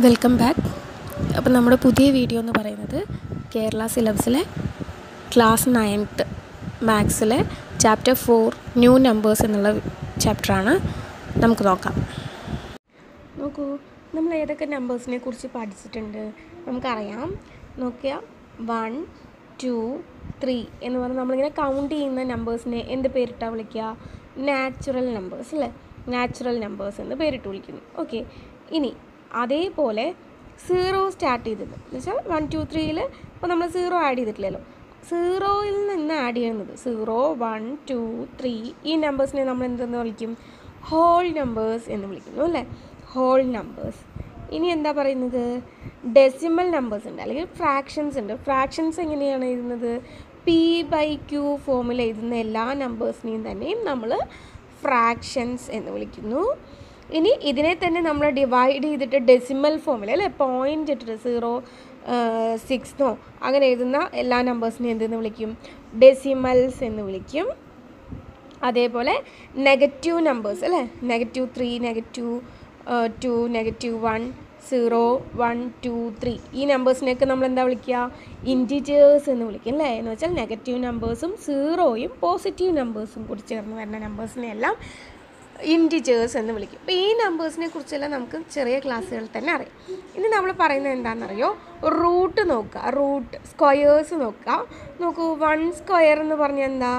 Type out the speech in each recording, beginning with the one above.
Welcome back. അപ്പോൾ നമ്മുടെ പുതിയ വീഡിയോ എന്ന് പറയുന്നത് കേരള സിലബസിലെ ക്ലാസ് 9th മാത്സിലെ ചാപ്റ്റർ 4 ന്യൂ നമ്പേഴ്സ് എന്നുള്ള ചാപ്റ്ററാണ്. നമുക്ക് നോക്കാം. നോക്കൂ, നമ്മൾ ഏതൊക്കെ നമ്പേഴ്സിനെ കുറിച്ച് പഠിച്ചിട്ടുണ്ട് നമുക്കറിയാം. നോക്കിയാൽ 1, 2, 3 എന്ന് പറഞ്ഞാൽ നമ്മളിങ്ങനെ കൗണ്ട് ചെയ്യുന്ന നമ്പേഴ്സിനെ എന്ത് പേരിട്ടാണ് വിളിക്കുക? നാച്ചുറൽ നമ്പേഴ്സ് അല്ലേ? നാച്ചുറൽ നമ്പേഴ്സ് എന്ന് പേരിട്ട് വിളിക്കുന്നു. ഓക്കെ, ഇനി അതേപോലെ 0 സ്റ്റാർട്ട് ചെയ്തത് എന്ന് വെച്ചാൽ 1, 2, 3 ഇപ്പോൾ നമ്മൾ 0 ആഡ് ചെയ്തിട്ടില്ലല്ലോ. 0യിൽ നിന്ന് ആഡ് ചെയ്യുന്നത് 0, 1, 2, 3 ഈ നമ്പേഴ്സിനെ നമ്മൾ എന്തെന്ന് വിളിക്കും? ഹോൾ നമ്പേഴ്സ് എന്ന് വിളിക്കുന്നു അല്ലേ? Whole numbers. ഇനി എന്താ പറയുന്നത്? ഡെസിമൽ നമ്പേഴ്സ് ഉണ്ട്, അല്ലെങ്കിൽ ഫ്രാക്ഷൻസ് ഉണ്ട്. ഫ്രാക്ഷൻസ് എങ്ങനെയാണ് എഴുതുന്നത്? P/Q ഫോമിൽ എഴുതുന്ന എല്ലാ നമ്പേഴ്സിനെയും തന്നെയും നമ്മൾ ഫ്രാക്ഷൻസ് എന്ന് വിളിക്കുന്നു. ഇനി ഇതിനെ തന്നെ നമ്മൾ ഡിവൈഡ് ചെയ്തിട്ട് ഡെസിമൽ ഫോമിൽ അല്ലേ, പോയിൻ്റ് ഇട്ടിട്ട് 0, 6 അങ്ങനെ എഴുതുന്ന എല്ലാ നമ്പേഴ്സിനെയും എന്തെന്ന് വിളിക്കും? ഡെസിമൽസ് എന്ന് വിളിക്കും. അതേപോലെ നെഗറ്റീവ് നമ്പേഴ്സ് അല്ലേ, -3, -2, -1, 0, 1, 2, 3 ഈ നമ്പേഴ്സിനെയൊക്കെ നമ്മൾ എന്താ വിളിക്കുക? ഇൻറ്റിജേഴ്സ് എന്ന് വിളിക്കും അല്ലേ? എന്ന് വെച്ചാൽ നെഗറ്റീവ് നമ്പേഴ്സും 0യും പോസിറ്റീവ് നമ്പേഴ്സും കൂടി ചേർന്ന് വരുന്ന നമ്പേഴ്സിനെയെല്ലാം ഇൻറ്റിജേഴ്സ് എന്ന് വിളിക്കും. അപ്പോൾ ഈ നമ്പേഴ്സിനെ കുറിച്ചെല്ലാം നമുക്ക് ചെറിയ ക്ലാസ്സുകളിൽ തന്നെ അറിയാം. ഇനി നമ്മൾ പറയുന്നത് എന്താണെന്നറിയോ? റൂട്ട് നോക്കുക, റൂട്ട് സ്ക്വയേഴ്സ് നോക്കുക. നോക്കൂ, 1 സ്ക്വയർ എന്ന് പറഞ്ഞാൽ എന്താ?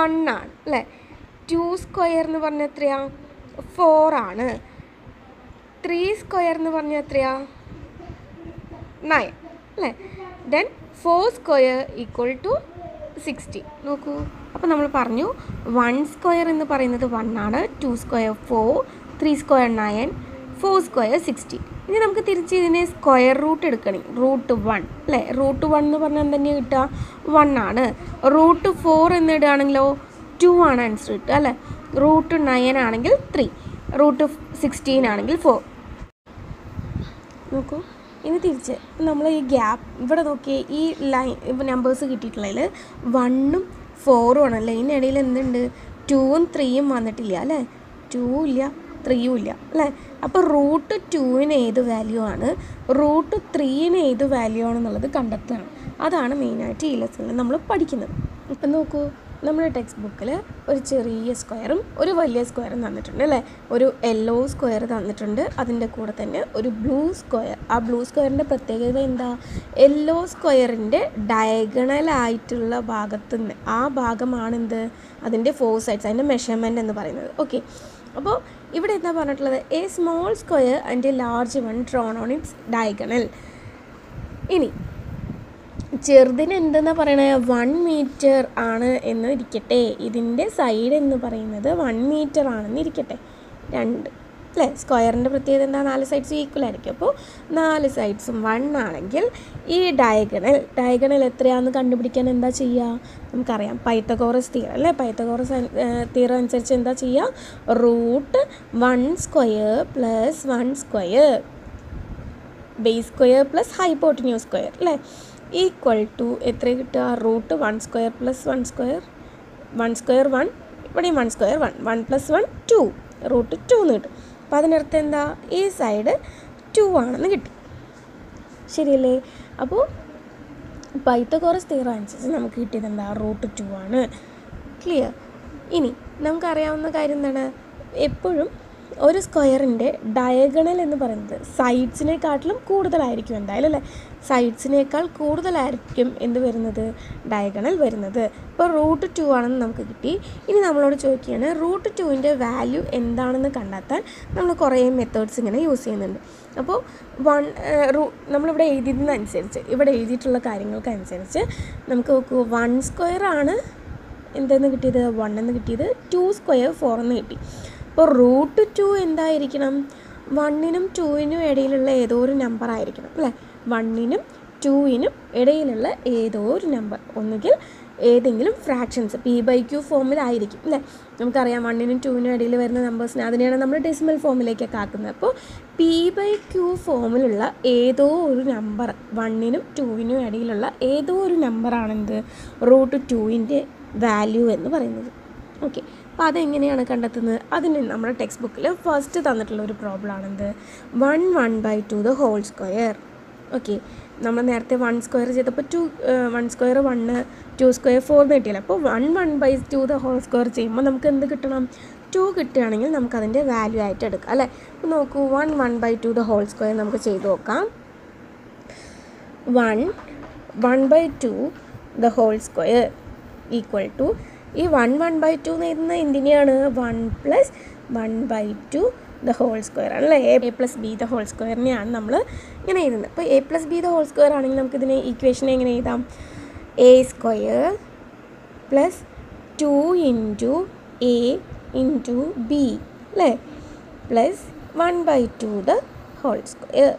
1 ആണ് അല്ലേ? 2 സ്ക്വയർ എന്ന് പറഞ്ഞാൽ എത്രയാ? 4 ആണ്. 3 സ്ക്വയർ എന്ന് പറഞ്ഞാൽ എത്രയാ? 9 അല്ലേ? Then 4 square equal to 60. നോക്കൂ, അപ്പോൾ നമ്മൾ പറഞ്ഞു 1 സ്ക്വയർ എന്ന് പറയുന്നത് 1 ആണ്, 2 സ്ക്വയർ 4, 3 സ്ക്വയർ 9, 4 സ്ക്വയർ 60. ഇനി നമുക്ക് തിരിച്ച് ഇതിനെ സ്ക്വയർ റൂട്ട് എടുക്കണം. √1 അല്ലേ? √1 എന്ന് പറഞ്ഞാൽ തന്നെയാണ് കിട്ടുക? 1 ആണ്. √4 എന്ന് ഇടുകയാണെങ്കിലോ 2 ആണ് ആൻസർ കിട്ടുക അല്ലേ? √9 ആണെങ്കിൽ 3, √16 ആണെങ്കിൽ 4. നോക്കൂ, ഇനി തിരിച്ച് നമ്മൾ ഈ ഗ്യാപ്പ് ഇവിടെ നോക്കിയേ, ഈ ലൈൻ നമ്പേഴ്സ് കിട്ടിയിട്ടുള്ളതിൽ 1ഉം 4ഉം ആണല്ലേ. ഇതിനിടയിൽ എന്തുണ്ട്? 2ഉം 3ഉം വന്നിട്ടില്ല അല്ലേ? 2 ഇല്ല, 3ഉം ഇല്ല അല്ലേ? അപ്പോൾ √2ന് ഏത് വാല്യൂ ആണ്, √3ന് ഏത് വാല്യൂ ആണെന്നുള്ളത് കണ്ടെത്തുകയാണ്. അതാണ് മെയിനായിട്ട് ഈ ലെസണിൽ നമ്മൾ പഠിക്കുന്നത്. ഇപ്പം നോക്കൂ, നമ്മുടെ ടെക്സ്റ്റ് ബുക്കിൽ ഒരു ചെറിയ സ്ക്വയറും ഒരു വലിയ സ്ക്വയറും തന്നിട്ടുണ്ട് അല്ലേ? ഒരു യെല്ലോ സ്ക്വയർ തന്നിട്ടുണ്ട്, അതിൻ്റെ കൂടെ തന്നെ ഒരു ബ്ലൂ സ്ക്വയർ. ആ ബ്ലൂ സ്ക്വയറിൻ്റെ പ്രത്യേകത എന്താ? യെല്ലോ സ്ക്വയറിൻ്റെ ഡയഗണലായിട്ടുള്ള ഭാഗത്ത് നിന്ന് ആ ഭാഗമാണെന്ത്? അതിൻ്റെ 4 സൈഡ്സ്, അതിൻ്റെ മെഷർമെൻറ്റ് എന്ന് പറയുന്നത്. ഓക്കെ, അപ്പോൾ ഇവിടെ എന്താ പറഞ്ഞിട്ടുള്ളത്? A small square and A large one drone on its diagonal. ഇനി ചെറുതിന് എന്തെന്നാ പറയണത്? 1 മീറ്റർ ആണ് എന്ന് ഇരിക്കട്ടെ, ഇതിൻ്റെ സൈഡ് എന്ന് പറയുന്നത് 1 മീറ്റർ ആണെന്ന് ഇരിക്കട്ടെ. 2 അല്ലേ? സ്ക്വയറിൻ്റെ പ്രത്യേകത എന്താ? 4 സൈഡ്സും ഈക്വൽ ആയിരിക്കും. അപ്പോൾ 4 സൈഡ്സും 1 ആണെങ്കിൽ ഈ ഡയഗണൽ എത്രയാണെന്ന് കണ്ടുപിടിക്കാൻ എന്താ ചെയ്യുക? നമുക്കറിയാം, പൈത്തഗോറസ് തിയറം അല്ലേ? പൈത്തഗോറസ് തിയറം അനുസരിച്ച് എന്താ ചെയ്യുക? √1 square plus 1 square base square plus hypotenuse square അല്ലേ, ഈക്വൽ ടു എത്ര കിട്ടുക? √1 സ്ക്വയർ പ്ലസ് 1 സ്ക്വയർ, 1 സ്ക്വയർ 1, ഇവിടെയും 1 സ്ക്വയർ 1, 1 + 1 2, √2 എന്ന് കിട്ടും. അപ്പോൾ അതിനർത്ഥം എന്താ? ഈ സൈഡ് 2 ആണെന്ന് കിട്ടി, ശരിയല്ലേ? അപ്പോൾ പൈത്തഗോറസ് തിയറം അനുസരിച്ച് നമുക്ക് കിട്ടിയത് എന്താ? √2 ആണ്. ക്ലിയർ? ഇനി നമുക്കറിയാവുന്ന കാര്യം എന്താണ്? എപ്പോഴും ഒരു സ്ക്വയറിൻ്റെ ഡയഗണൽ എന്ന് പറയുന്നത് സൈഡ്സിനെക്കാട്ടിലും കൂടുതലായിരിക്കും എന്തായാലും അല്ലേ? സൈഡ്സിനേക്കാൾ കൂടുതലായിരിക്കും എന്ത് വരുന്നത്? ഡയഗണൽ വരുന്നത്. ഇപ്പോൾ √2 ആണെന്ന് നമുക്ക് കിട്ടി. ഇനി നമ്മളോട് ചോദിക്കുകയാണ് √2ൻ്റെ വാല്യൂ എന്താണെന്ന് കണ്ടെത്താൻ നമ്മൾ കുറേ മെത്തേഡ്സ് ഇങ്ങനെ യൂസ് ചെയ്യുന്നുണ്ട്. അപ്പോൾ നമ്മളിവിടെ എഴുതിയതിനനുസരിച്ച്, ഇവിടെ എഴുതിയിട്ടുള്ള കാര്യങ്ങൾക്കനുസരിച്ച് നമുക്ക് നോക്കൂ, 1 സ്ക്വയർ ആണ് എന്തെന്ന് കിട്ടിയത്? 1 എന്ന് കിട്ടിയത്. 2 സ്ക്വയർ 4 എന്ന് കിട്ടി. അപ്പോൾ √2 എന്തായിരിക്കണം? 1നും 2നും ഇടയിലുള്ള ഏതോ ഒരു നമ്പർ ആയിരിക്കണം അല്ലേ? 1നും 2നും ഇടയിലുള്ള ഏതോ ഒരു നമ്പർ, ഒന്നുകിൽ ഏതെങ്കിലും ഫ്രാക്ഷൻസ് P/Q ഫോമിലായിരിക്കും അല്ലേ? നമുക്കറിയാം 1നും 2നും ഇടയിൽ വരുന്ന നമ്പേഴ്സിനെ അതിനെയാണ് നമ്മൾ ഡെസിമൽ ഫോമിലേക്കൊക്കെ ആക്കുന്നത്. അപ്പോൾ P/Q ഫോമിലുള്ള ഏതോ ഒരു നമ്പർ, 1നും 2നും ഇടയിലുള്ള ഏതോ ഒരു നമ്പറാണെന്ത്? √2ൻ്റെ വാല്യൂ എന്ന് പറയുന്നത്. ഓക്കെ, അപ്പോൾ അതെങ്ങനെയാണ് കണ്ടെത്തുന്നത്? അതിന് നമ്മുടെ ടെക്സ്റ്റ് ബുക്കിൽ ഫസ്റ്റ് തന്നിട്ടുള്ള ഒരു പ്രോബ്ലമാണെന്ത് 1/2 ദ ഹോൾ സ്ക്വയർ. ഓക്കെ, നമ്മൾ നേരത്തെ 1 സ്ക്വയർ ചെയ്തപ്പോൾ 1 സ്ക്വയർ 1, 2 സ്ക്വയർ 4 കിട്ടിയല്ലോ. അപ്പോൾ 1/2 ദ ഹോൾ സ്ക്വയർ ചെയ്യുമ്പോൾ നമുക്ക് എന്ത് കിട്ടണം? 2 കിട്ടുകയാണെങ്കിൽ നമുക്കതിൻ്റെ വാല്യൂ ആയിട്ട് എടുക്കാം അല്ലേ. അപ്പോൾ നോക്കൂ, 1/2 ദ ഹോൾ സ്ക്വയർ നമുക്ക് ചെയ്ത് നോക്കാം. 1/2 the whole square equal to ഈ 1/2 എന്ന് എഴുതുന്നത് എന്തിനെയാണ്? 1 + 1/2 ദ ഹോൾ സ്ക്വയർ ആണല്ലേ. a + b ദ ഹോൾ സ്ക്വയറിനെയാണ് നമ്മൾ ഇങ്ങനെ എഴുതുന്നത്. അപ്പോൾ a + b the whole square ആണെങ്കിൽ നമുക്കിതിനെ ഇക്വേഷൻ എങ്ങനെ എഴുതാം? a സ്ക്വയർ + 2 × a × b അല്ലേ plus 1/2 the whole square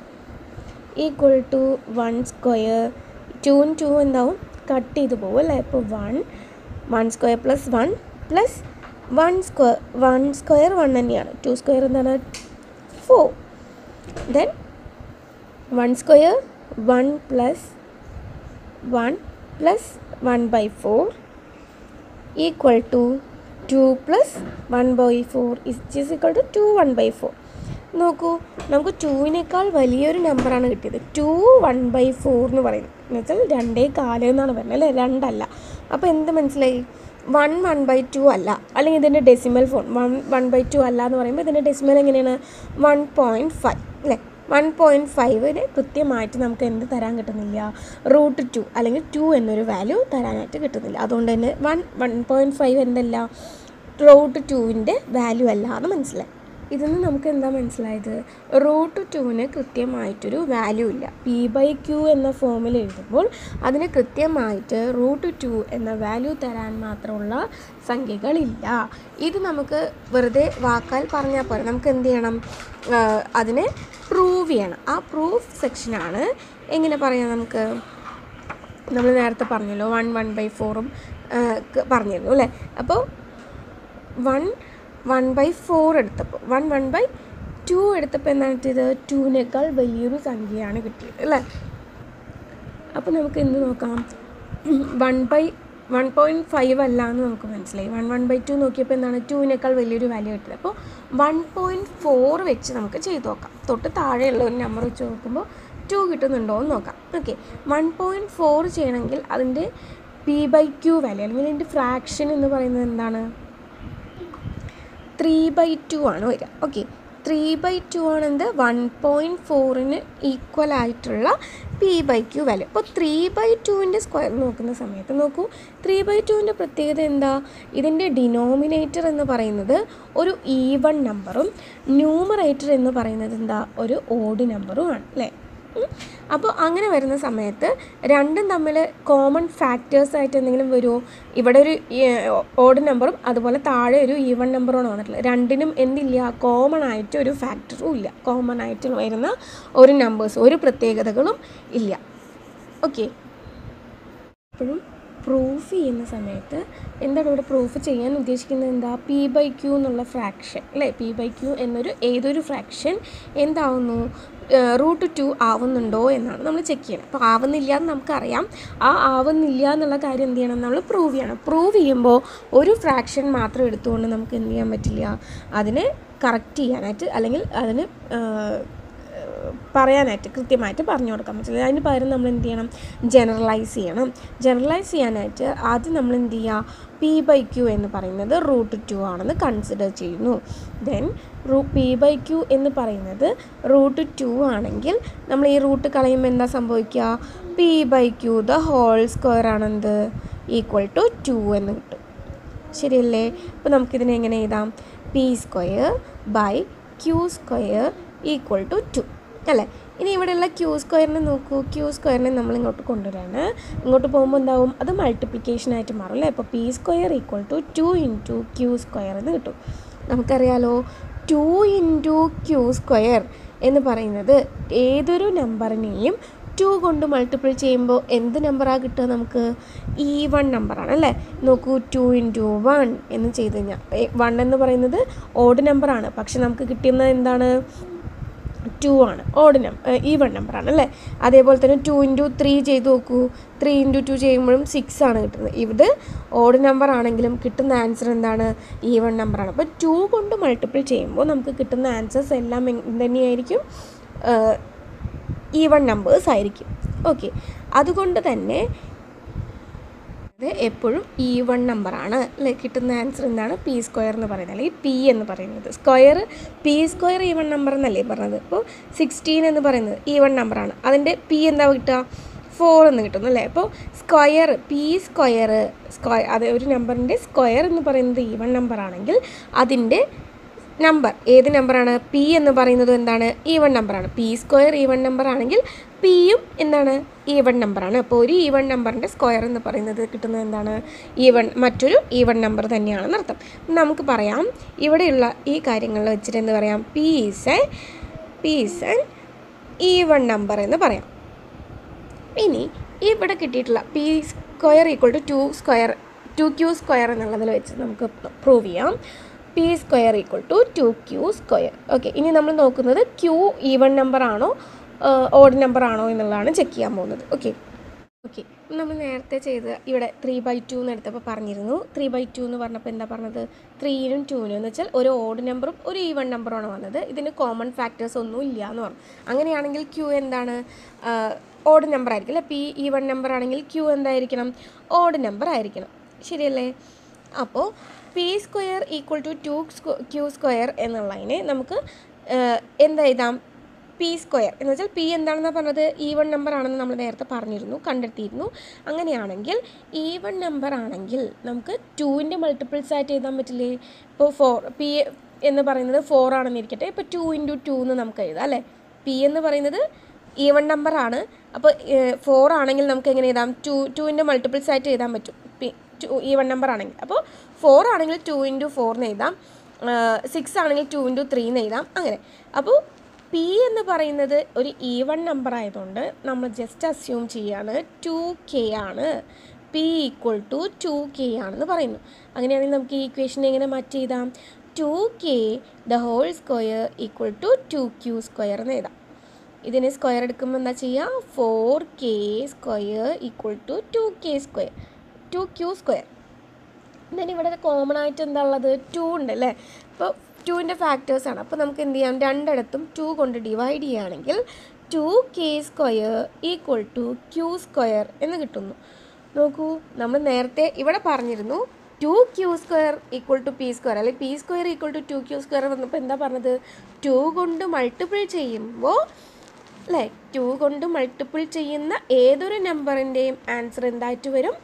equal to 1 square 2 2 എന്താവും? കട്ട് ചെയ്ത് പോകും അല്ലേ. അപ്പോൾ 1 സ്ക്വയർ + 1 + 1 സ്ക്വയർ 1 തന്നെയാണ്. 2 സ്ക്വയർ എന്താണ്? 4. Then 1 square 1 + 1 + 1/4 equal to 2 + 1/4 is equal to 2 1/4. നോക്കൂ, നമുക്ക് 2-നേക്കാൾ വലിയൊരു നമ്പറാണ് കിട്ടിയത്. 2 1/4 എന്ന് പറയുന്നത് എന്ന് വെച്ചാൽ 2.25 എന്നാണ് പറയുന്നത് അല്ലേ, 2 അല്ല. അപ്പോൾ എന്ത് മനസ്സിലായി? 1 1/2 അല്ല, അല്ലെങ്കിൽ ഇതിൻ്റെ ഡെസിമൽ ഫോം 1/2 അല്ല എന്ന് പറയുമ്പോൾ ഇതിൻ്റെ ഡെസിമൽ എങ്ങനെയാണ്? 1.5 അല്ലേ. 1.5ന് കൃത്യമായിട്ട് നമുക്ക് എന്ത് തരാൻ കിട്ടുന്നില്ല? √2 അല്ലെങ്കിൽ 2 എന്നൊരു വാല്യൂ തരാനായിട്ട് കിട്ടുന്നില്ല. അതുകൊണ്ട് തന്നെ 1.5 എന്തല്ല? √2ൻ്റെ വാല്യൂ അല്ല എന്ന് മനസ്സിലായി. ഇതിൽ നിന്ന് നമുക്ക് എന്താ മനസ്സിലായത്? √2ന് കൃത്യമായിട്ടൊരു വാല്യൂ ഇല്ല. p/q എന്ന ഫോമിൽ എഴുതുമ്പോൾ അതിന് കൃത്യമായിട്ട് √2 എന്ന വാല്യൂ തരാൻ മാത്രമുള്ള സംഖ്യകളില്ല. ഇത് നമുക്ക് വെറുതെ വാക്കാൽ പറഞ്ഞാൽ പോലെ നമുക്ക് എന്ത് ചെയ്യണം? അതിനെ പ്രൂവ് ചെയ്യണം. ആ പ്രൂഫ് സെക്ഷനാണ് എങ്ങനെ പറയാം നമുക്ക്? നമ്മൾ നേരത്തെ പറഞ്ഞല്ലോ 1/4 പറഞ്ഞിരുന്നു അല്ലേ. അപ്പോൾ 1/4 എടുത്തപ്പോൾ 1/2 എടുത്തപ്പോൾ എന്താണ് കിട്ടിയത്? 2-നേക്കാൾ വലിയൊരു സംഖ്യയാണ് കിട്ടിയത് അല്ലേ. അപ്പോൾ നമുക്ക് എന്ത് നോക്കാം? 1.5 അല്ല എന്ന് നമുക്ക് മനസ്സിലായി. 1/2 നോക്കിയപ്പോൾ എന്താണ്? 2-നേക്കാൾ വലിയൊരു വാല്യൂ കിട്ടിയത്. അപ്പോൾ 1.4 വെച്ച് നമുക്ക് ചെയ്ത് നോക്കാം. തൊട്ട് താഴെയുള്ള ഒരു നമ്പർ വെച്ച് നോക്കുമ്പോൾ 2 കിട്ടുന്നുണ്ടോ എന്ന് നോക്കാം. ഓക്കെ, 1.4 ചെയ്യണമെങ്കിൽ അതിൻ്റെ p/q വാല്യൂ അല്ലെങ്കിൽ അതിൻ്റെ ഫ്രാക്ഷൻ എന്ന് പറയുന്നത് എന്താണ്? 3/2 ആണ് വരിക. ഓക്കെ, 3/2 ആണെന്ത്? 1.4ന് ഈക്വൽ ആയിട്ടുള്ള p/q വാല്യൂ. അപ്പോൾ 3/2ൻ്റെ സ്ക്വയർ നോക്കുന്ന സമയത്ത് നോക്കൂ, 3/2ൻ്റെ പ്രത്യേകത എന്താ? ഇതിൻ്റെ ഡിനോമിനേറ്റർ എന്ന് പറയുന്നത് ഒരു ഈവൺ നമ്പറും ന്യൂമറേറ്റർ എന്ന് പറയുന്നത് എന്താ? ഒരു ഓഡ് നമ്പറും ആണ് അല്ലേ. അപ്പോൾ അങ്ങനെ വരുന്ന സമയത്ത് രണ്ടും തമ്മിൽ കോമൺ ഫാക്ടേഴ്സായിട്ട് എന്തെങ്കിലും വരുമോ? ഇവിടെ ഒരു ഓഡ് നമ്പറും അതുപോലെ താഴെ ഒരു ഈവൺ നമ്പറുമാണ് വന്നിട്ടുള്ളത്. രണ്ടിനും എന്തില്ല? കോമൺ ആയിട്ട് ഒരു ഫാക്ടറും ഇല്ല. കോമൺ ആയിട്ട് വരുന്ന ഒരു നമ്പേഴ്സ് ഒരു പ്രത്യേകതകളും ഇല്ല. ഓക്കെ, അപ്പോഴും പ്രൂഫ് ചെയ്യുന്ന സമയത്ത് എന്താണ് ഇവിടെ പ്രൂഫ് ചെയ്യാൻ ഉദ്ദേശിക്കുന്നത്? എന്താ? p/q എന്നുള്ള ഫ്രാക്ഷൻ അല്ലേ. p/q എന്നൊരു ഏതൊരു ഫ്രാക്ഷൻ എന്താവുന്നു? √2 ആവുന്നുണ്ടോ എന്നാണ് നമ്മൾ ചെക്ക് ചെയ്യണം. അപ്പോൾ ആവുന്നില്ല എന്ന് നമുക്കറിയാം. ആ ആവുന്നില്ല എന്നുള്ള കാര്യം എന്ത് ചെയ്യണം? നമ്മൾ പ്രൂവ് ചെയ്യണം. പ്രൂവ് ചെയ്യുമ്പോൾ ഒരു ഫ്രാക്ഷൻ മാത്രം എടുത്തുകൊണ്ട് നമുക്ക് എന്ത് ചെയ്യാൻ പറ്റില്ല? അതിനെ കറക്റ്റ് ചെയ്യാനായിട്ട് അല്ലെങ്കിൽ അതിന് പറയാനായിട്ട് കൃത്യമായിട്ട് പറഞ്ഞു കൊടുക്കാൻ പറ്റില്ല. അതിന് പകരം നമ്മൾ എന്ത് ചെയ്യണം? ജനറലൈസ് ചെയ്യണം. ജനറലൈസ് ചെയ്യാനായിട്ട് ആദ്യം നമ്മൾ എന്ത് ചെയ്യുക? p/q എന്ന് പറയുന്നത് √2 ആണെന്ന് കൺസിഡർ ചെയ്യുന്നു. ദെൻ p/q എന്ന് പറയുന്നത് √2 ആണെങ്കിൽ നമ്മൾ ഈ റൂട്ട് കളയുമ്പോൾ എന്താ സംഭവിക്കുക? p/q ദ ഹോൾ സ്ക്വയർ ആണെന്ത്? ഈക്വൽ ടു 2 എന്ന് കിട്ടും. ശരിയല്ലേ? അപ്പോൾ നമുക്കിതിനെ എങ്ങനെ എഴുതാം? p²/q² ഈക്വൽ ടു 2 അല്ലേ. ഇനി ഇവിടെയുള്ള q² നോക്കൂ. q² നമ്മൾ ഇങ്ങോട്ട് കൊണ്ടുവരാണ്. ഇങ്ങോട്ട് പോകുമ്പോൾ എന്താവും? അത് മൾട്ടിപ്ലിക്കേഷനായിട്ട് മാറും അല്ലേ. അപ്പോൾ p² ഈക്വൽ ടു 2 × q² എന്ന് കിട്ടും. നമുക്കറിയാലോ 2 × q² എന്ന് പറയുന്നത് ഏതൊരു നമ്പറിനെയും 2 കൊണ്ട് മൾട്ടിപ്പിൾ ചെയ്യുമ്പോൾ എന്ത് നമ്പറാണ് കിട്ടുക? നമുക്ക് ഈവൺ നമ്പറാണ് അല്ലേ. നോക്കൂ, 2 × 1 എന്ന് ചെയ്ത് കഴിഞ്ഞാൽ 1 എന്ന് പറയുന്നത് ഓഡ് നമ്പറാണ്. പക്ഷെ നമുക്ക് കിട്ടുന്നത് എന്താണ്? 2 ആണ്, ഈവൺ നമ്പറാണ് അല്ലേ. അതേപോലെ തന്നെ 2 × 3 ചെയ്ത് നോക്കൂ. 3 × 2 ചെയ്യുമ്പോഴും 6 ആണ് കിട്ടുന്നത്. ഇത് ഓഡ് നമ്പർ ആണെങ്കിലും കിട്ടുന്ന ആൻസർ എന്താണ്? ഈവൺ നമ്പറാണ്. അപ്പോൾ 2 കൊണ്ട് മൾട്ടിപ്പിൾ ചെയ്യുമ്പോൾ നമുക്ക് കിട്ടുന്ന ആൻസേഴ്സ് എല്ലാം തന്നെയായിരിക്കും ഈവൺ നമ്പേഴ്സ് ആയിരിക്കും. ഓക്കെ, അതുകൊണ്ട് തന്നെ ഇത് എപ്പോഴും ഈവൺ നമ്പറാണ് അല്ലേ. കിട്ടുന്ന ആൻസർ എന്താണ്? p² എന്ന് പറയുന്നത്, അല്ലെങ്കിൽ p എന്ന് പറയുന്നത്. p² ഈവൺ നമ്പർ എന്നല്ലേ പറഞ്ഞത്. അപ്പോൾ 16 എന്ന് പറയുന്നത് ഈവൺ നമ്പറാണ്. അതിൻ്റെ p എന്താ കിട്ടുക? 4 എന്ന് കിട്ടുന്നു അല്ലേ. അപ്പോൾ p² അത് ഒരു നമ്പറിൻ്റെ സ്ക്വയർ എന്ന് പറയുന്നത് ഈവൺ നമ്പർ ആണെങ്കിൽ അതിൻ്റെ നമ്പർ ഏത് നമ്പറാണ്? p എന്ന് പറയുന്നത് എന്താണ്? ഈവൺ നമ്പറാണ്. p² ഈവൺ നമ്പർ ആണെങ്കിൽ പിയും എന്താണ്? ഈവൺ നമ്പറാണ്. അപ്പോൾ ഒരു ഈവൺ നമ്പറിൻ്റെ സ്ക്വയർ എന്ന് പറയുന്നത് കിട്ടുന്നത് എന്താണ്? മറ്റൊരു ഈവൺ നമ്പർ തന്നെയാണെന്ന് അർത്ഥം. നമുക്ക് പറയാം ഇവിടെയുള്ള ഈ കാര്യങ്ങളിൽ വെച്ചിട്ട് എന്ത് പറയാം? p is N even number എന്ന് പറയാം. ഇനി ഇവിടെ കിട്ടിയിട്ടുള്ള p² = 2q² എന്നുള്ളതിൽ വെച്ച് നമുക്ക് പ്രൂവ് ചെയ്യാം. p² = 2q². ഓക്കെ, ഇനി നമ്മൾ നോക്കുന്നത് q ഈവൺ നമ്പർ ആണോ ഓഡ് നമ്പർ ആണോ എന്നുള്ളതാണ് ചെക്ക് ചെയ്യാൻ പോകുന്നത്. ഓക്കെ, നമ്മൾ നേരത്തെ ചെയ്ത് ഇവിടെ 3/2 എന്ന് എടുത്തപ്പോൾ പറഞ്ഞിരുന്നു. 3/2 എന്ന് പറഞ്ഞപ്പോൾ എന്താ പറഞ്ഞത്? 3നും 2നും എന്ന് വെച്ചാൽ ഒരു ഓഡ് നമ്പറും ഒരു ഈവൺ നമ്പറുമാണ് വന്നത്. ഇതിന് കോമൺ ഫാക്ടേഴ്സ് ഒന്നും ഇല്ല എന്ന് പറഞ്ഞു. അങ്ങനെയാണെങ്കിൽ q എന്താണ്? ഓഡ് നമ്പർ ആയിരിക്കും അല്ലേ. p ഈവൺ നമ്പർ ആണെങ്കിൽ q എന്തായിരിക്കണം? ഓഡ് നമ്പർ ആയിരിക്കണം. ശരിയല്ലേ? അപ്പോൾ p² = 2q² എന്നുള്ളതിനെ നമുക്ക് എന്തെഴുതാം? p² എന്ന് വെച്ചാൽ p എന്താണെന്നാണ് പറഞ്ഞത്? ഈവൺ നമ്പർ ആണെന്ന് നമ്മൾ നേരത്തെ കണ്ടെത്തിയിരുന്നു. അങ്ങനെയാണെങ്കിൽ ഈവൺ നമ്പർ ആണെങ്കിൽ നമുക്ക് 2ൻ്റെ മൾട്ടിപ്പിൾസ് ആയിട്ട് എഴുതാൻ പറ്റില്ലേ? ഇപ്പോൾ p എന്ന് പറയുന്നത് 4 ആണെന്ന് ഇരിക്കട്ടെ. ഇപ്പോൾ 2 × 2 എന്ന് നമുക്ക് എഴുതാം അല്ലേ. p എന്ന് പറയുന്നത് ഈവൺ നമ്പർ ആണ്. അപ്പോൾ 4 ആണെങ്കിൽ നമുക്ക് എങ്ങനെ എഴുതാം? 2ൻ്റെ മൾട്ടിപ്പിൾസ് ആയിട്ട് എഴുതാൻ പറ്റും. ഈവൺ നമ്പർ ആണെങ്കിൽ അപ്പോൾ 4 ആണെങ്കിൽ 2 × 4 എന്ന് എഴുതാം. 6 ആണെങ്കിൽ 2 × 3 എന്ന് എഴുതാം. അങ്ങനെ അപ്പോൾ p എന്ന് പറയുന്നത് ഒരു ഈവൺ നമ്പർ ആയതുകൊണ്ട് നമ്മൾ ജസ്റ്റ് അസ്യൂം ചെയ്യാണ് 2k ആണ്. p = 2k ആണെന്ന് പറയുന്നു. അങ്ങനെയാണെങ്കിൽ നമുക്ക് ഈ ഇക്വേഷൻ എങ്ങനെ മാറ്റി എഴുതാം? 2k² = 2q² എന്ന് എഴുതാം. ഇതിനെ സ്ക്വയർ എടുക്കുമ്പോൾ എന്താ ചെയ്യുക? 4k² = 2q². then ഇവിടെ കോമൺ ആയിട്ട് എന്താ ഉള്ളത്? 2 ഉണ്ട് അല്ലേ. അപ്പോൾ 2ൻ്റെ ഫാക്ടേഴ്സാണ്. അപ്പോൾ നമുക്ക് എന്ത് ചെയ്യാം? രണ്ടിടത്തും 2 കൊണ്ട് ഡിവൈഡ് ചെയ്യുകയാണെങ്കിൽ 2k² = q² എന്ന് കിട്ടുന്നു. നോക്കൂ, നമ്മൾ നേരത്തെ ഇവിടെ പറഞ്ഞിരുന്നു 2q² = p², അല്ലെങ്കിൽ p² = 2q² വന്നപ്പോൾ എന്താ പറഞ്ഞത്? 2 കൊണ്ട് മൾട്ടിപ്പിൾ ചെയ്യുമ്പോൾ അല്ലേ, 2 കൊണ്ട് മൾട്ടിപ്പിൾ ചെയ്യുന്ന ഏതൊരു നമ്പറിൻ്റെയും ആൻസർ എന്തായിട്ട് വരും?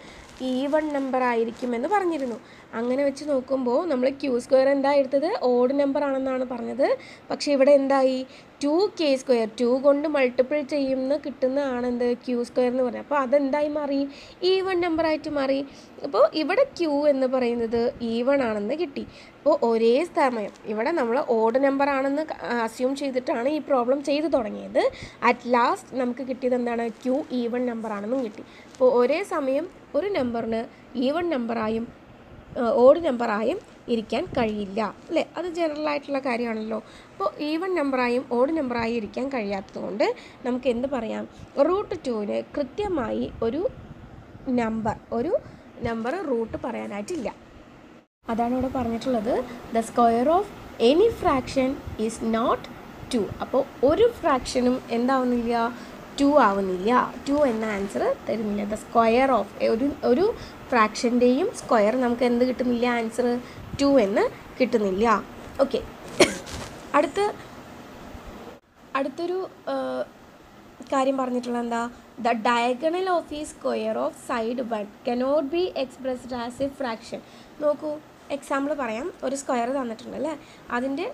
ഈവൺ നമ്പർ ആയിരിക്കുമെന്ന് പറഞ്ഞിരുന്നു. അങ്ങനെ വെച്ച് നോക്കുമ്പോൾ നമ്മൾ q² എന്താ എടുത്തത്? ഓഡ് നമ്പർ ആണെന്നാണ് പറഞ്ഞത്. പക്ഷേ ഇവിടെ എന്തായി? 2k², 2 കൊണ്ട് മൾട്ടിപ്പിൾ ചെയ്യുന്ന കിട്ടുന്നതാണ് എന്ത്? q² എന്ന് പറഞ്ഞത്. അപ്പോൾ അതെന്തായി മാറി? ഈവൺ നമ്പറായിട്ട് മാറി. അപ്പോൾ ഇവിടെ q എന്ന് പറയുന്നത് ഈവൺ ആണെന്ന് കിട്ടി. അപ്പോൾ ഒരേ സമയം ഇവിടെ നമ്മൾ ഓഡ് നമ്പർ ആണെന്ന് അസ്യൂം ചെയ്തിട്ടാണ് ഈ പ്രോബ്ലം ചെയ്തു തുടങ്ങിയത്. അറ്റ് ലാസ്റ്റ് നമുക്ക് കിട്ടിയത് എന്താണ്? q ഈവൺ നമ്പർ ആണെന്നും കിട്ടി. അപ്പോൾ ഒരേ സമയം ഒരു നമ്പറിന് ഈവൺ നമ്പറായും ഓഡ് നമ്പറായും ഇരിക്കാൻ കഴിയില്ല അല്ലേ. അത് ജനറൽ ആയിട്ടുള്ള കാര്യമാണല്ലോ. അപ്പോൾ ഈവൺ നമ്പറായും ഓഡ് നമ്പറായും ഇരിക്കാൻ കഴിയാത്തത് കൊണ്ട് നമുക്ക് എന്ത് പറയാം? √2ന് കൃത്യമായി ഒരു നമ്പർ റൂട്ട് പറയാനായിട്ടില്ല. അതാണ് ഇവിടെ പറഞ്ഞിട്ടുള്ളത്. The square of any fraction is not 2. അപ്പോൾ ഒരു ഫ്രാക്ഷനും എന്താവുന്നില്ല? 2 ആവുന്നില്ല. 2 എന്ന ആൻസർ തരുന്നില്ല. ദ സ്ക്വയർ ഓഫ് ഒരു ഫ്രാക്ഷൻ്റെയും സ്ക്വയർ നമുക്ക് എന്ത് കിട്ടുന്നില്ല? ആൻസർ 2 എന്ന് കിട്ടുന്നില്ല. ഓക്കെ, അടുത്തൊരു കാര്യം പറഞ്ഞിട്ടുള്ളത് എന്താ? ദ ഡയഗണൽ ഓഫ് ഈ square of side 1 cannot be expressed as A fraction. നോക്കൂ, എക്സാമ്പിൾ പറയാം. ഒരു സ്ക്വയർ തന്നിട്ടുണ്ട് അല്ലേ. അതിൻ്റെ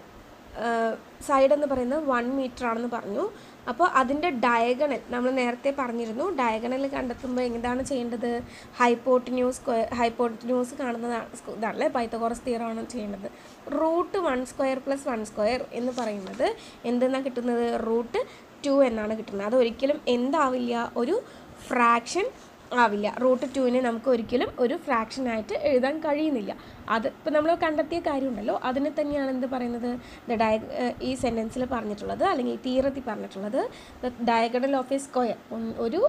സൈഡ് എന്ന് പറയുന്നത് 1 മീറ്റർ ആണെന്ന് പറഞ്ഞു. അപ്പോൾ അതിൻ്റെ ഡയഗണൽ നമ്മൾ നേരത്തെ പറഞ്ഞിരുന്നു. ഡയഗണൽ കണ്ടെത്തുമ്പോൾ എന്താണ് ചെയ്യേണ്ടത്? ഹൈപ്പോട്ടന്യൂസ് കാണുന്നതാണ് ഇതാണല്ലേ, പൈത്തഗോറസ് തിയറമാണ് ചെയ്യേണ്ടത്. √1² + 1² എന്ന് പറയുന്നത് എന്തെന്നാണ് കിട്ടുന്നത്? √2 എന്നാണ് കിട്ടുന്നത്. അതൊരിക്കലും എന്താവില്ല? ഒരു ഫ്രാക്ഷൻ ആവില്ല. √2 നമുക്ക് ഒരിക്കലും ഒരു ഫ്രാക്ഷനായിട്ട് എഴുതാൻ കഴിയുന്നില്ല. അത് ഇപ്പോൾ നമ്മൾ കണ്ടെത്തിയ കാര്യമുണ്ടല്ലോ, അതിനെ തന്നെയാണ് എന്ത് പറയുന്നത്, ഈ സെൻറ്റൻസിൽ പറഞ്ഞിട്ടുള്ളത്, അല്ലെങ്കിൽ ഈ തിയറത്തിൽ പറഞ്ഞിട്ടുള്ളത്, the diagonal of A square, ഒരു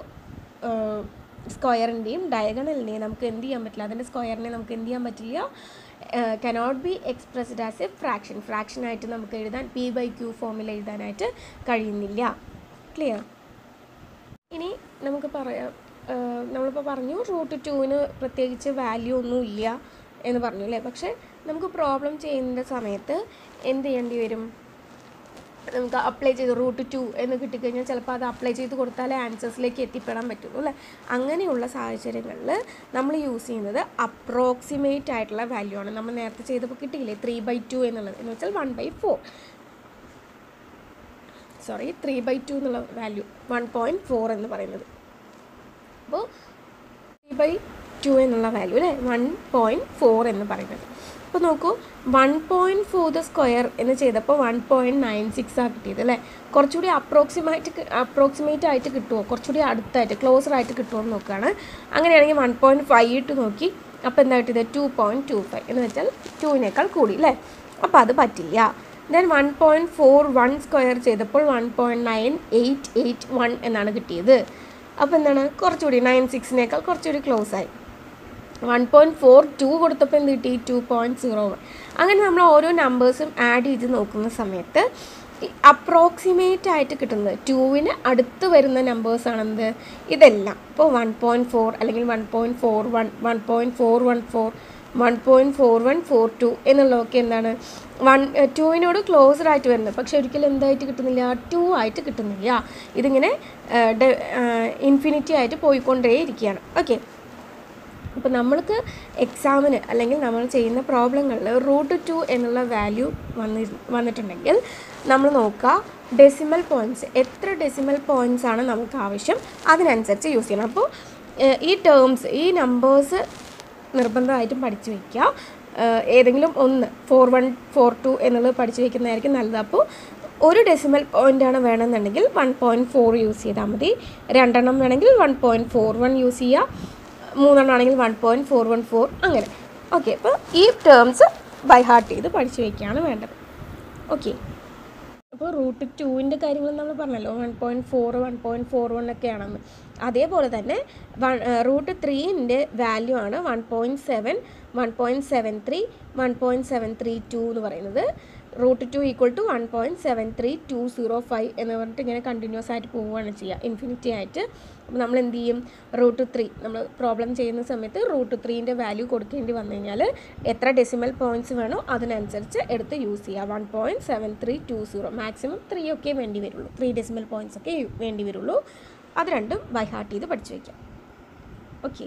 സ്ക്വയറിൻ്റെയും ഡയഗണലിനെയും നമുക്ക് എന്ത് ചെയ്യാൻ പറ്റില്ല, അതിൻ്റെ സ്ക്വയറിനെ നമുക്ക് എന്ത് ചെയ്യാൻ പറ്റില്ല, cannot be expressed as a ഫ്രാക്ഷനായിട്ട് നമുക്ക് എഴുതാൻ p/q ഫോമിൽ എഴുതാനായിട്ട് കഴിയുന്നില്ല. ക്ലിയർ? ഇനി നമുക്ക് പറയാം, നമ്മളിപ്പോൾ പറഞ്ഞു √2 പ്രത്യേകിച്ച് വാല്യൂ ഒന്നും ഇല്ല എന്ന് പറഞ്ഞു അല്ലേ. പക്ഷേ നമുക്ക് പ്രോബ്ലം ചെയ്യുന്ന സമയത്ത് എന്ത് ചെയ്യേണ്ടി വരും, നമുക്ക് അപ്ലൈ ചെയ്ത് √2 എന്ന് കിട്ടിക്കഴിഞ്ഞാൽ ചിലപ്പോൾ അത് അപ്ലൈ ചെയ്ത് കൊടുത്താലേ ആൻസേഴ്സിലേക്ക് എത്തിപ്പെടാൻ പറ്റുള്ളൂ അല്ലേ. അങ്ങനെയുള്ള സാഹചര്യങ്ങളിൽ നമ്മൾ യൂസ് ചെയ്യുന്നത് അപ്രോക്സിമേറ്റ് ആയിട്ടുള്ള വാല്യൂ ആണ്. നമ്മൾ നേരത്തെ ചെയ്തപ്പോൾ കിട്ടിയില്ലേ 3/2 എന്നുള്ളത്, എന്ന് വെച്ചാൽ 1/4, 3/2 എന്നുള്ള വാല്യൂ 1.4 എന്ന് പറയുന്നത്. അപ്പോൾ 3/2 എന്നുള്ള വാല്യൂ അല്ലേ 1.4 എന്ന് പറയുന്നത്. അപ്പോൾ നോക്കൂ, 1.4 ദ സ്ക്വയർ എന്ന് ചെയ്തപ്പോൾ 1.96 കിട്ടിയത് അല്ലേ. കുറച്ചുകൂടി അപ്രോക്സിമേറ്റ് ആയിട്ട് കിട്ടുമോ, കുറച്ചുകൂടി അടുത്തായിട്ട് ക്ലോസറായിട്ട് കിട്ടുമോ എന്ന് നോക്കുകയാണ്. അങ്ങനെയാണെങ്കിൽ 1.5 ഇട്ട് നോക്കി, അപ്പോൾ എന്താ കിട്ടിയത് 2.25 എന്ന് വെച്ചാൽ 2 കൂടി അല്ലേ. അപ്പോൾ അത് പറ്റില്ല. ദെൻ 1.41 സ്ക്വയർ ചെയ്തപ്പോൾ 1.9881 എന്നാണ് കിട്ടിയത്. അപ്പോൾ എന്താണ്, കുറച്ചുകൂടി 96 കുറച്ചുകൂടി ക്ലോസ് ആയി. 1.42 കൊടുത്തപ്പോൾ എന്ത് കിട്ടി 2.01. അങ്ങനെ നമ്മൾ ഓരോ നമ്പേഴ്സും ആഡ് ചെയ്ത് നോക്കുന്ന സമയത്ത് അപ്രോക്സിമേറ്റ് ആയിട്ട് കിട്ടുന്നത് 2 അടുത്ത് വരുന്ന നമ്പേഴ്സാണെന്ത് ഇതെല്ലാം. ഇപ്പോൾ 1.4 അല്ലെങ്കിൽ 1.41, 1.414, 1.4142 എന്നുള്ളതൊക്കെ എന്താണ് 2 ക്ലോസറായിട്ട് വരുന്നത്. പക്ഷെ ഒരിക്കലും എന്തായിട്ട് കിട്ടുന്നില്ല, 2 ആയിട്ട് കിട്ടുന്നില്ല. ഇതിങ്ങനെ ഇൻഫിനിറ്റി ആയിട്ട് പോയിക്കൊണ്ടേ ഇരിക്കുകയാണ്. ഓക്കെ, അപ്പോൾ നമ്മൾക്ക് എക്സാമിന് അല്ലെങ്കിൽ നമ്മൾ ചെയ്യുന്ന പ്രോബ്ലങ്ങളിൽ √2 എന്നുള്ള വാല്യൂ വന്നിട്ടുണ്ടെങ്കിൽ നമ്മൾ നോക്കുക ഡെസിമൽ പോയിൻറ്റ്സ്, എത്ര ഡെസിമൽ പോയിൻറ്റ്സ് ആണ് നമുക്ക് ആവശ്യം, അതിനനുസരിച്ച് യൂസ് ചെയ്യണം. അപ്പോൾ ഈ ടേംസ്, ഈ നമ്പേഴ്സ് നിർബന്ധമായിട്ടും പഠിച്ചു വയ്ക്കുക. ഏതെങ്കിലും ഒന്ന് 4142 എന്നുള്ളത് പഠിച്ചു വയ്ക്കുന്നതായിരിക്കും നല്ലത്. അപ്പോൾ ഒരു ഡെസിമൽ പോയിൻ്റാണ് വേണമെന്നുണ്ടെങ്കിൽ 1.4 യൂസ് ചെയ്താൽ മതി. 2 എണ്ണം വേണമെങ്കിൽ 1.41 യൂസ് ചെയ്യുക. 3 എണ്ണം ആണെങ്കിൽ 1.414 അങ്ങനെ. ഓക്കെ, അപ്പോൾ ഈ ടേംസ് ബൈ ഹാർട്ട് ചെയ്ത് പഠിച്ചു വയ്ക്കുകയാണ് വേണ്ടത്. ഓക്കെ, അപ്പോൾ √2 കാര്യങ്ങൾ നമ്മൾ പറഞ്ഞല്ലോ 1.4, 1.41 ഒക്കെയാണെന്ന്. അതേപോലെ തന്നെ √3 വാല്യൂ ആണ് 1.7, 1.73, 1.732 എന്ന് പറയുന്നത്. √2 = 1.73205 എന്ന് പറഞ്ഞിട്ട് ഇങ്ങനെ കണ്ടിന്യൂസ് ആയിട്ട് പോവുകയാണ് ചെയ്യുക, ഇൻഫിനിറ്റി ആയിട്ട്. അപ്പോൾ നമ്മൾ എന്ത് ചെയ്യും, √3 നമ്മൾ പ്രോബ്ലം ചെയ്യുന്ന സമയത്ത് √3 വാല്യൂ കൊടുക്കേണ്ടി വന്നു കഴിഞ്ഞാൽ എത്ര ഡെസിമൽ പോയിൻറ്റ്സ് വേണോ അതിനനുസരിച്ച് എടുത്ത് യൂസ് ചെയ്യുക. 1.7320, മാക്സിമം 3 ഒക്കെ വേണ്ടി വരുള്ളൂ, 3 ഡെസിമൽ പോയിൻറ്റ്സ് ഒക്കെ വേണ്ടി വരുള്ളൂ. അത് രണ്ടും ബൈ ഹാർട്ട് ചെയ്ത് പഠിച്ചു വയ്ക്കാം. ഓക്കെ.